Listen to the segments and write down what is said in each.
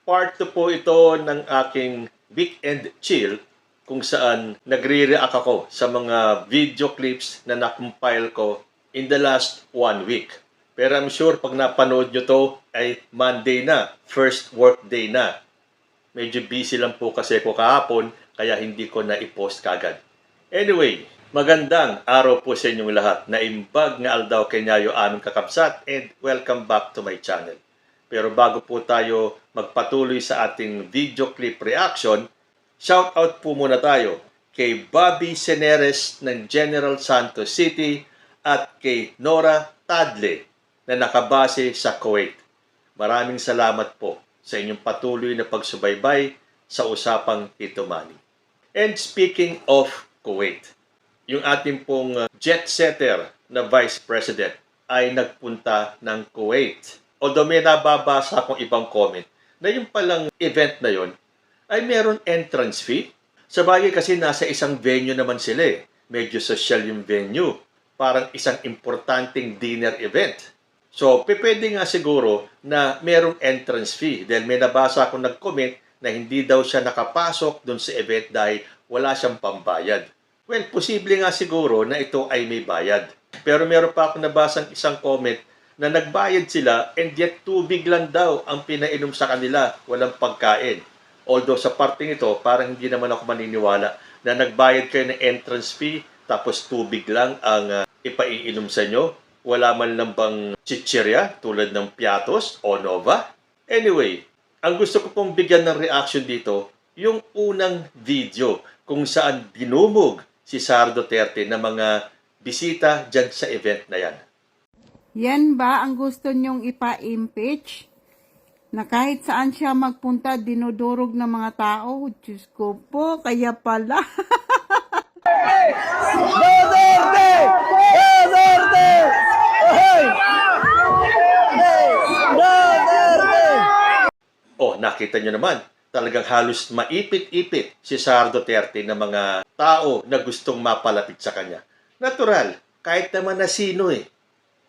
Part 2 po ito ng aking weekend chill kung saan nagre-react ako sa mga video clips na nakompile ko in the last 1 week. Pero I'm sure pag napanood nyo to ay Monday na, first work day na. Medyo busy lang po kasi ko kahapon kaya hindi ko na i-post kagad. Anyway, magandang araw po sa inyong lahat. Naimbag nga aldaw kenyayo aming kakabsat and welcome back to my channel. Pero bago po tayo magpatuloy sa ating video clip reaction, shoutout po muna tayo kay Bobby Seneres ng General Santos City at kay Nora Tadle na nakabase sa Kuwait. Maraming salamat po sa inyong patuloy na pagsubaybay sa usapang Tito Manny. And speaking of Kuwait, yung ating pong jet setter na Vice President ay nagpunta ng Kuwait. Although may nababasa akong ibang comment na yung palang event na yon ay meron entrance fee. Sabagay kasi nasa isang venue naman sila eh. Medyo social yung venue. Parang isang importanteng dinner event. So, pwede nga siguro na merong entrance fee. Dahil may nabasa akong nag-comment na hindi daw siya nakapasok dun sa event dahil wala siyang pambayad. Well, posible nga siguro na ito ay may bayad. Pero meron pa akong nabasang isang comment na nagbayad sila and yet tubig lang daw ang pinainom sa kanila, walang pagkain. Although sa parting ito, parang hindi naman ako maniniwala na nagbayad kayo ng entrance fee tapos tubig lang ang ipaiinom sa inyo. Wala man lang bang chichirya tulad ng Piatos o Nova. Anyway, ang gusto ko pong bigyan ng reaction dito, yung unang video kung saan dinumog si Sara Duterte ng mga bisita dyan sa event na yan. Yan ba ang gusto nyong ipa-impeach? Na kahit saan siya magpunta, dinudurog ng mga tao? Diyos ko po, kaya pala. Duterte! Duterte! Hey! Duterte! Oh, nakita nyo naman, talagang halos maipit-ipit si Sara Duterte ng mga tao na gustong mapalapit sa kanya. Natural, kahit naman na sino eh.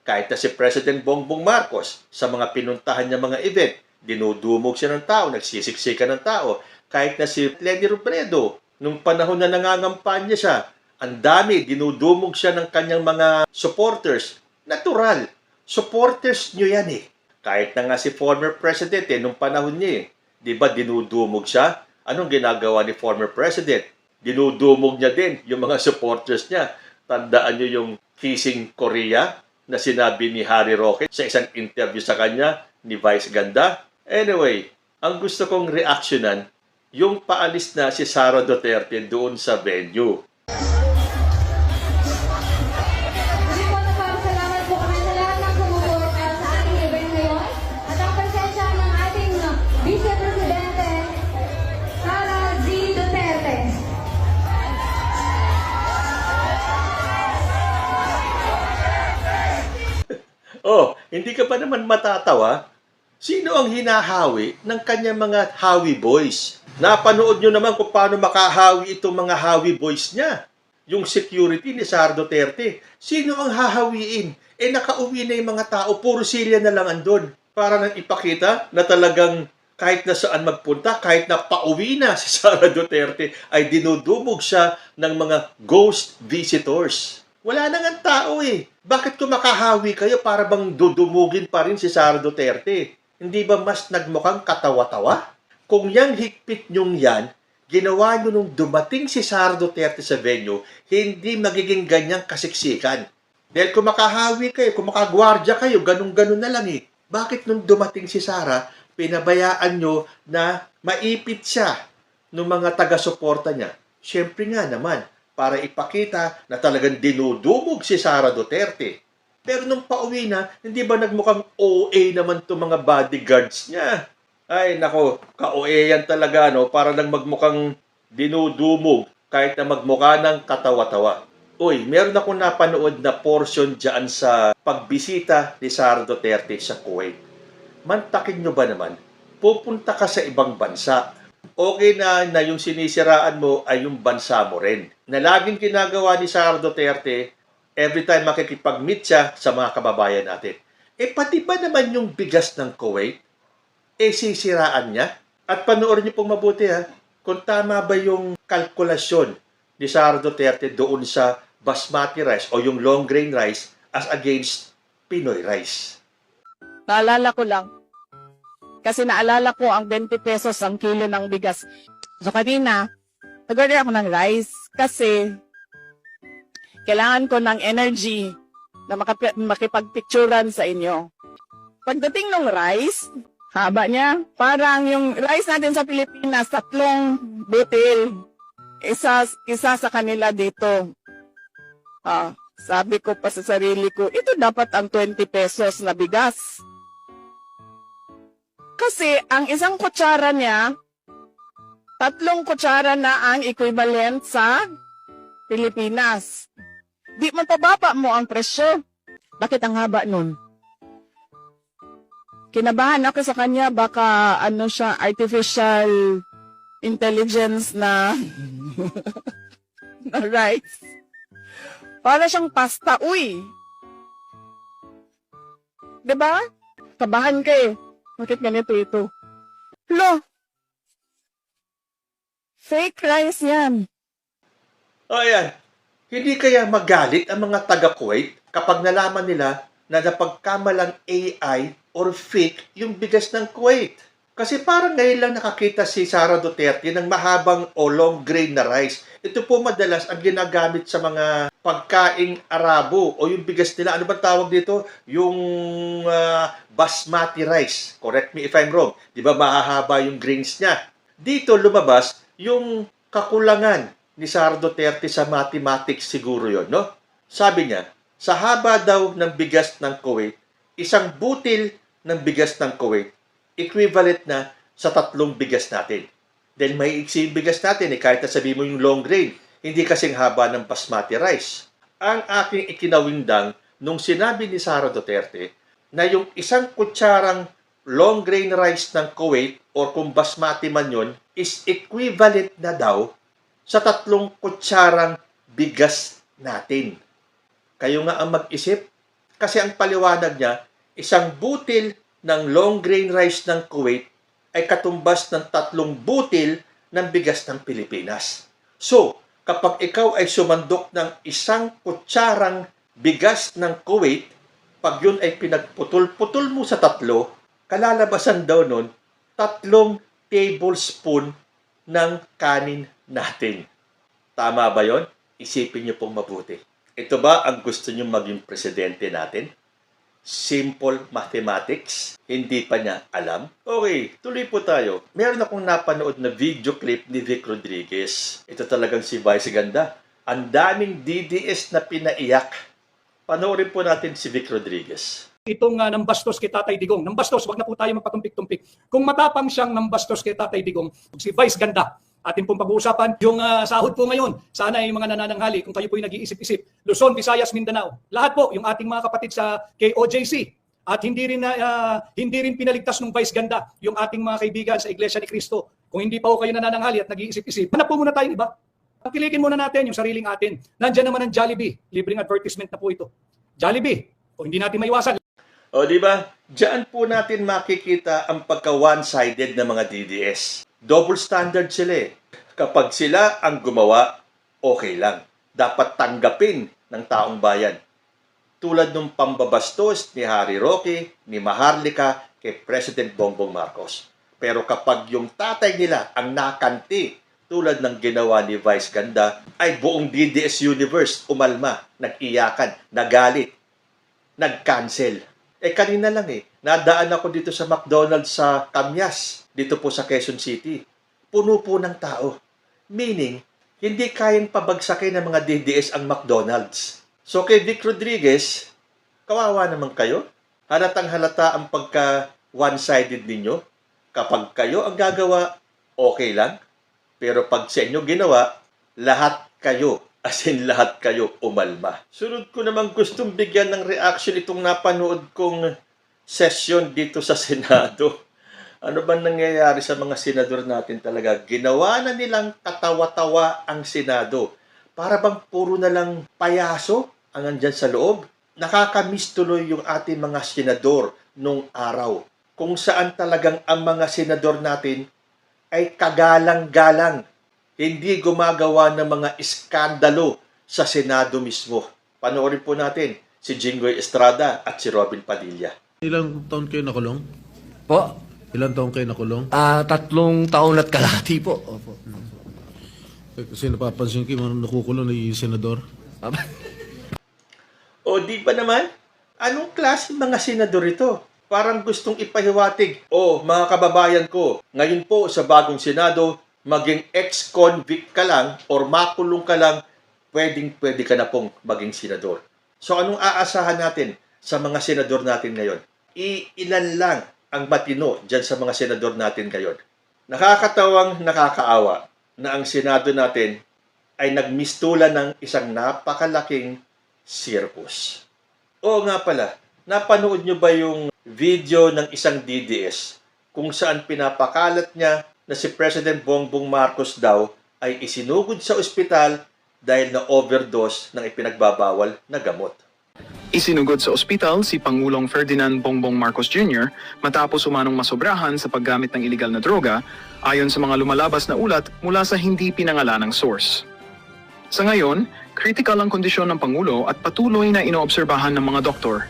Kahit na si President Bongbong Marcos sa mga pinuntahan niya mga event, dinudumog siya ng tao, nagsisiksika ng tao. Kahit na si Lenny Robredo, nung panahon na nangangampanya siya, ang dami, dinudumog siya ng kanyang mga supporters. Natural, supporters nyo yan eh. Kahit na nga si former President nung panahon niya eh. Di ba dinudumog siya? Anong ginagawa ni former President? Dinudumog niya din yung mga supporters niya. Tandaan nyo yung Kissing Korea na sinabi ni Harry Roque sa isang interview sa kanya ni Vice Ganda. Anyway, ang gusto kong reaksyonan, yung paalis na si Sara Duterte doon sa venue. Muli po nagpapasalamat po kami sa lahat ng sumuporta sa ating event ngayon at ang presensya ng ating Vice Presidente, Sara Z. Duterte. Oh, hindi ka pa naman matatawa? Sino ang hinahawi ng kanyang mga Hawi Boys? Napanood nyo naman kung paano makahawi itong mga Hawi Boys niya. Yung security ni Sara Duterte. Sino ang hahawiin? Nakauwi na yung mga tao, puro silya na lang andun. Para nang ipakita na talagang kahit na saan magpunta, kahit na pauwi na si Sara Duterte, ay dinudumog siya ng mga ghost visitors. Wala na nga tao eh. Bakit kung makahawi kayo para bang dudumugin pa rin si Sara Duterte? Hindi ba mas nagmukhang katawa-tawa? Kung yang higpit nyong yan, ginawa nyo nung dumating si Sara Duterte sa venue, hindi magiging ganyang kasiksikan. Dahil kung makahawi kayo, kung makagwardya kayo, ganun-ganun na lang eh. Bakit nung dumating si Sara, pinabayaan nyo na maipit siya ng mga taga-suporta niya? Siyempre nga naman, para ipakita na talagang dinudumog si Sara Duterte. Pero nung pauwi na, hindi ba nagmukhang OA naman itong mga bodyguards niya? Ay, nako, ka-OA yan talaga, no? Para lang magmukhang dinudumog kahit na magmukha ng katawa-tawa. Uy, meron akong napanood na portion dyan sa pagbisita ni Sara Duterte sa Kuwait. Mantakin nyo ba naman? Pupunta ka sa ibang bansa. Okay na yung sinisiraan mo ay yung bansa mo rin. Na laging ginagawa ni Sara Duterte every time makikipag-meet siya sa mga kababayan natin. Pati ba naman yung bigas ng Kuwait? Sisiraan niya? At panoorin niyo pong mabuti ha, kung tama ba yung kalkulasyon ni Sara Duterte doon sa basmati rice o yung long grain rice as against Pinoy rice. Naalala ko lang. Kasi naalala ko ang 20 pesos ang kilo ng bigas. So kanina, nag-order ako ng rice kasi kailangan ko ng energy na makipagpicturan sa inyo. Pagdating ng rice, haba niya, parang yung rice natin sa Pilipinas, 3 butil. Isa sa kanila dito. Sabi ko pa sa sarili ko, ito dapat ang 20 pesos na bigas. Kasi ang isang kutsara niya, 3 kutsara na ang equivalent sa Pilipinas. Di man pababa mo ang presyo. Bakit ang haba nun? Kinabahan ako sa kanya, baka ano siya, artificial intelligence na na rice. Para siyang pasta, uy. 'Di ba? Kabahan ka eh. Bakit ganito ito? Lo! Fake rice yan. O ayan, hindi kaya magalit ang mga taga-Kuwait kapag nalaman nila na napagkamalang AI or fake yung bigas ng Kuwait? Kasi parang ngayon lang nakakita si Sara Duterte ng mahabang o long grain na rice. Ito po madalas ang ginagamit sa mga pagkaing Arabo o yung bigas nila. Ano ba tawag dito? Yung basmati rice. Correct me if I'm wrong. Di ba mahahaba yung grains niya? Dito lumabas yung kakulangan ni Sara Duterte sa mathematics siguro yon, no? Sabi niya, sa haba daw ng bigas ng Kuwait, isang butil ng bigas ng Kuwait, equivalent na sa 3 bigas natin. Dahil may iksi yung bigas natin, kahit na sabi mo yung long grain, hindi kasing haba ng basmati rice. Ang aking ikinawindang nung sinabi ni Sara Duterte na yung isang kutsarang long grain rice ng Kuwait or kung basmati man yun, is equivalent na daw sa 3 kutsarang bigas natin. Kayo nga ang mag-isip. Kasi ang paliwanag niya, isang butil ng long grain rice ng Kuwait ay katumbas ng 3 butil ng bigas ng Pilipinas. So, kapag ikaw ay sumandok ng isang kutsarang bigas ng Kuwait, pag yun ay pinagputol-putol mo sa 3, kalalabasan daw nun 3 tablespoon ng kanin natin. Tama ba yon? Isipin niyo pong mabuti. Ito ba ang gusto niyo maging presidente natin? Simple mathematics? Hindi pa niya alam? Okay, tuloy po tayo. Meron akong napanood na video clip ni Vic Rodriguez. Ito talagang si Vice Ganda. Ang daming DDS na pinaiyak. Panoorin po natin si Vic Rodriguez. Itong nambastos kay Tatay Digong. Nambastos, wag na po tayo magpatumpik-tumpik. Kung matapang siyang nambastos kay Tatay Digong, si Vice Ganda, atin pong pag-uusapan yung sahod po ngayon. Sana ay mga nanananghali, kung kayo po yung nag-iisip-isip. Luzon, Visayas, Mindanao. Lahat po, yung ating mga kapatid sa KOJC. At hindi rin pinaligtas ng Vice Ganda yung ating mga kaibigan sa Iglesia ni Cristo. Kung hindi pa po kayo nanananghali at nag-iisip-isip, hanap po muna tayo, iba. Pagkilikin muna natin yung sariling atin. Nandiyan naman ang Jollibee. Libreng advertisement na po ito. Jollibee, kung hindi natin maiwasan. O di ba? Diyan po natin makikita ang pagka one-sided ng mga DDS. Double standard sila eh. Kapag sila ang gumawa, okay lang. Dapat tanggapin ng taong bayan. Tulad ng pambabastos ni Harry Roque, ni Maharlika, kay President Bongbong Marcos. Pero kapag yung tatay nila ang nakanti, tulad ng ginawa ni Vice Ganda, ay buong DDS universe umalma, nag-iyakan, nagalit, nag-cancel. Kanina lang nadaan ako dito sa McDonald's sa Camyas, dito po sa Quezon City. Puno po ng tao. Meaning, hindi kayang pabagsakin ng mga DDS ang McDonald's. So kay Vic Rodriguez, kawawa naman kayo. Halatang halata ang pagka one-sided ninyo. Kapag kayo ang gagawa, okay lang. Pero pag sa inyo ginawa, lahat kayo, as in lahat kayo, umalma. Sunod ko naman gustong bigyan ng reaction itong napanood kong session dito sa Senado. Ano ba nangyayari sa mga senador natin talaga? Ginawa na nilang katawa-tawa ang Senado. Para bang puro na lang payaso ang nandyan sa loob? Nakakamiss tuloy yung ating mga senador nung araw. Kung saan talagang ang mga senador natin ay kagalang-galang. Hindi gumagawa ng mga iskandalo sa Senado mismo. Panoorin po natin si Jinggoy Estrada at si Robin Padilla. Ilang taon kayo nakulong? Po, Ilang taon kayo nakulong? 3 taon at kalahati po. Opo. Kasi napapansin ko yung nakukulong na yung senador. O di ba naman? Anong klase mga senador ito? Parang gustong ipahiwatig. O mga kababayan ko, ngayon po sa bagong Senado, maging ex-convict ka lang or makulong ka lang, pwedeng-pwede ka na pong maging senador. So anong aasahan natin sa mga senador natin ngayon? Ilan lang ang matino dyan sa mga senador natin ngayon. Nakakatawang nakakaawa na ang Senado natin ay nagmistulan ng isang napakalaking circus. Oo nga pala, napanood nyo ba yung video ng isang DDS kung saan pinapakalat niya na si President Bongbong Marcos daw ay isinugod sa ospital dahil na overdose ng ipinagbabawal na gamot. Isinugod sa ospital si Pangulong Ferdinand Bongbong Marcos Jr. matapos umanong masobrahan sa paggamit ng iligal na droga ayon sa mga lumalabas na ulat mula sa hindi pinangalanang source. Sa ngayon, critical ang kondisyon ng Pangulo at patuloy na inoobserbahan ng mga doktor.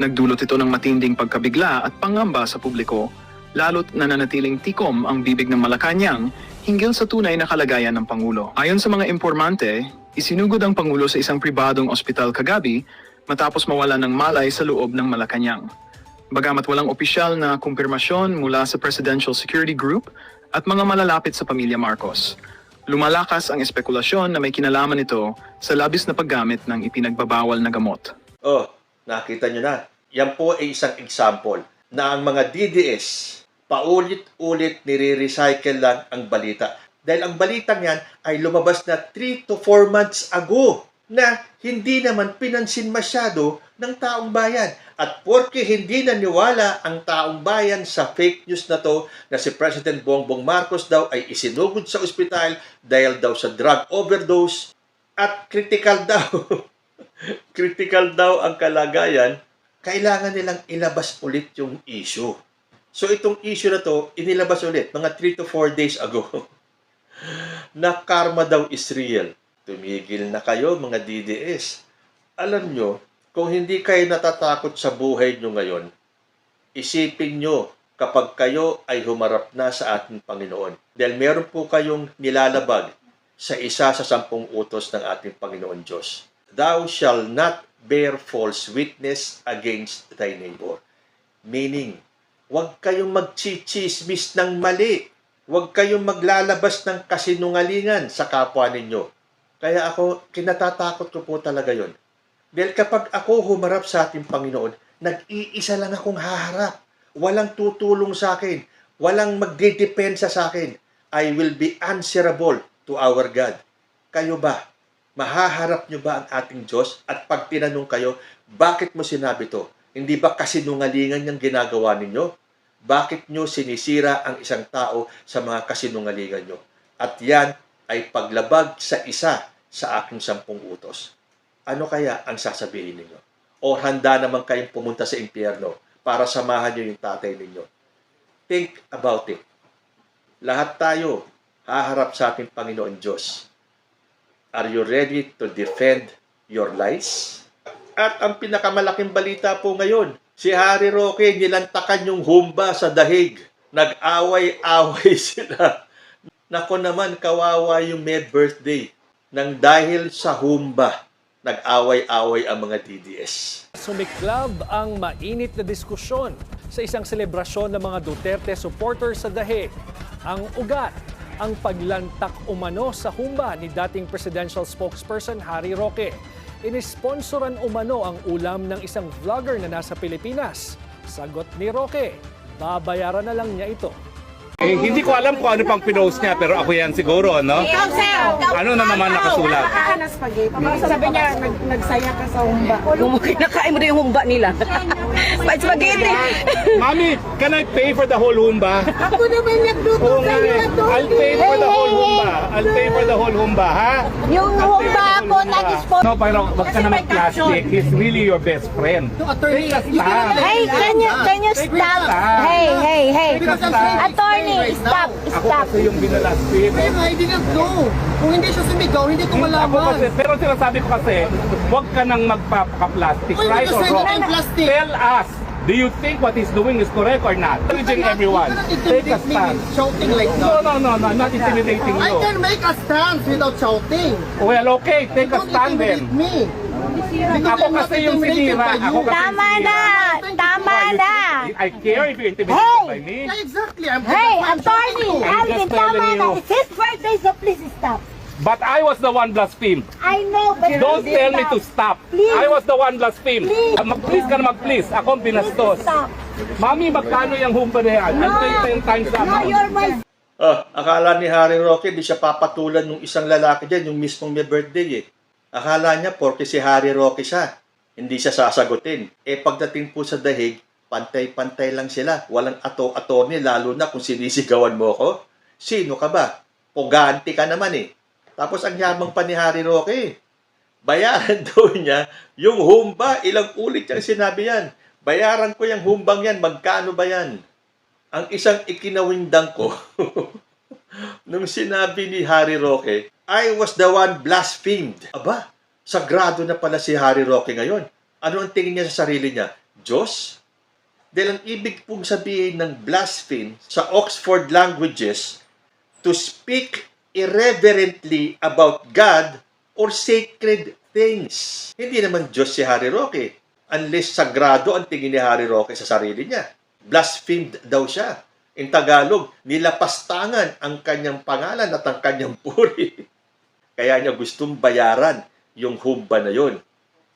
Nagdulot ito ng matinding pagkabigla at pangamba sa publiko, lalo't nananatiling tikom ang bibig ng Malacanang hinggil sa tunay na kalagayan ng Pangulo. Ayon sa mga impormante, isinugod ang Pangulo sa isang pribadong ospital kagabi matapos mawala ng malay sa loob ng Malacanang. Bagamat walang opisyal na kumpirmasyon mula sa Presidential Security Group at mga malalapit sa pamilya Marcos, lumalakas ang espekulasyon na may kinalaman ito sa labis na paggamit ng ipinagbabawal na gamot. Oh, nakita nyo na. Yan po ay isang example na ang mga DDS paulit-ulit nire-recycle lang ang balita. Dahil ang balitang yan ay lumabas na 3 to 4 months ago na hindi naman pinansin masyado ng taong bayan. At porke hindi naniwala ang taong bayan sa fake news na to na si President Bongbong Marcos daw ay isinugod sa ospital dahil daw sa drug overdose at critical daw. Critical daw ang kalagayan, kailangan nilang ilabas ulit yung issue. So itong issue na to, inilabas ulit mga 3 to 4 days ago. Na karma daw is real. Tumigil na kayo mga DDS. Alam nyo, kung hindi kayo natatakot sa buhay nyo ngayon, isipin nyo kapag kayo ay humarap na sa ating Panginoon. Dahil meron po kayong nilalabag sa isa sa 10 utos ng ating Panginoon Diyos. Thou shalt not bear false witness against thy neighbor. Meaning, huwag kayong magchichismis ng mali. Huwag kayong maglalabas ng kasinungalingan sa kapwa ninyo. Kaya ako, kinatatakot ko po talaga yon. Dahil kapag ako humarap sa ating Panginoon, nag-iisa lang akong haharap. Walang tutulong sa akin. Walang magdidepensa sa akin. I will be answerable to our God. Kayo ba? Mahaharap nyo ba ang ating Diyos? At pag tinanong kayo, bakit mo sinabi to? Hindi ba kasinungalingan yung ginagawa ninyo? Bakit nyo sinisira ang isang tao sa mga kasinungalingan nyo? At yan ay paglabag sa isa sa aking 10 utos. Ano kaya ang sasabihin ninyo? O handa naman kayong pumunta sa impyerno para samahan nyo yung tatay ninyo? Think about it. Lahat tayo haharap sa ating Panginoon Diyos. Are you ready to defend your lies? At ang pinakamalaking balita po ngayon, si Harry Roque nilantakan yung humba sa dahig. Nag-away-away sila. Nako naman, kawawa yung may birthday. Nang dahil sa humba, nag-away-away ang mga DDS. Sumiklab ang mainit na diskusyon sa isang selebrasyon ng mga Duterte supporters sa Dahig. Ang ugat, ang paglantak umano sa humba ni dating presidential spokesperson Harry Roque. Inisponsoran umano ang ulam ng isang vlogger na nasa Pilipinas. Sagot ni Roque, babayaran na lang niya ito. Eh, hindi ko alam kung ano pang pinost niya, pero ako yan siguro, no? Ano na naman nakasulat? Sabi niya, nagsaya ka sa humba. Kinakain mo na yung humba nila. May spaghetti. Mami, can I pay for the whole humba? Ako naman nagluto Oo nga eh. I'll pay for the whole humba. I'll pay for the whole humba, ha? Yung humba ako nag-sponsor. No, pero wag ka na mag-plastic. He's really your best friend. Take a stand. Hey, can you stop? Hey. Take a stand. Attorney, Attorney, stop, Ako stop. kasi yung binalastin. I didn't know. Kung hindi siya sumigaw, hindi ko Ako malaman. kasi, pero sinasabi ko kasi, huwag ka nang magpapaka-plastic, Uy, right or kasi wrong. hindi plastic. Tell us, do you think what he's doing is correct or not? Encouraging everyone. Take a stand. Shouting like No, that. no, I'm not intimidating I you. can make a stance without shouting. Well, okay, take a Don't stand then. intimidate me. Because Ako I'm not kasi yung intimidated sinira. by you. Ako kasi Tama yung na! sinira. Tama na! I care if you're intimidated by me. Yeah, exactly. I'm Hey, I'm attorney, shouting to. I'm Alvin, just telling tama na. you. It's his birthday, so please stop. But I was the one blasphemed. I know, but Don't please tell me stop. to stop. Please. I was the one blasphemed. Please. Mag-please ka na mag-please. Ako ang binastos. Please stop. Mami, magkano yung humpa na yan? I'll pay 10 times that No, amount. you're my Akala ni Harry Roque di siya papatulan ng isang lalaki dyan, yung mismong may birthday eh. Akala niya porque si Harry Roque siya, hindi siya sasagutin. Pagdating po sa dahig, pantay-pantay lang sila. Walang ato-attorney, lalo na kung sinisigawan mo ko. Sino ka ba? Puganti ka naman eh. Tapos ang yamang pa ni Harry Roque. Bayaran daw niya yung humba. Ilang ulit niyang sinabi yan. Bayaran ko yung humbang yan. Magkano ba yan? Ang isang ikinawindang ko, nung sinabi ni Harry Roque, I was the one blasphemed. Aba, sagrado na pala si Harry Roque ngayon. Ano ang tingin niya sa sarili niya? Diyos? Dahil ang ibig pong sabihin ng blaspheme sa Oxford Languages, to speak irreverently about God or sacred things. Hindi naman Diyos si Harry Roque, unless sagrado ang tingin ni Harry Roque sa sarili niya. Blasphemed daw siya. In Tagalog, nilapastangan ang kanyang pangalan at ang kanyang puri. Kaya niya gustong bayaran yung humba na yun.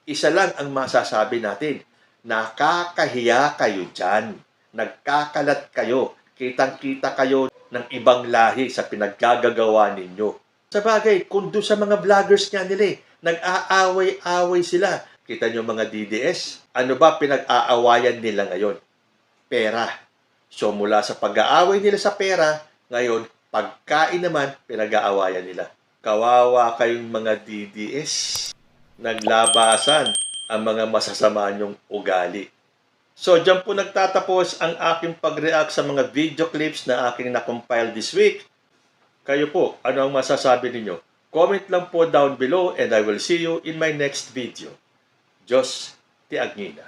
Isa lang ang masasabi natin, nakakahiya kayo dyan. Nagkakalat kayo. Kitang-kita kayo ng ibang lahi sa pinaggagawa ninyo. Sa bagay, kung doon sa mga vloggers nga nila, nag-aaway-away sila. Kita nyo mga DDS, ano ba pinag-aawayan nila ngayon? Pera. So mula sa pag-aaway nila sa pera, ngayon, pagkain naman, pinag-aawayan nila. Kawawa kayong mga DDS. Naglabasan ang mga masasama nyong ugali. So, dyan po nagtatapos ang aking pag-react sa mga video clips na aking na-compile this week. Kayo po, ano ang masasabi ninyo? Comment lang po down below and I will see you in my next video. Diyos ti Agnina.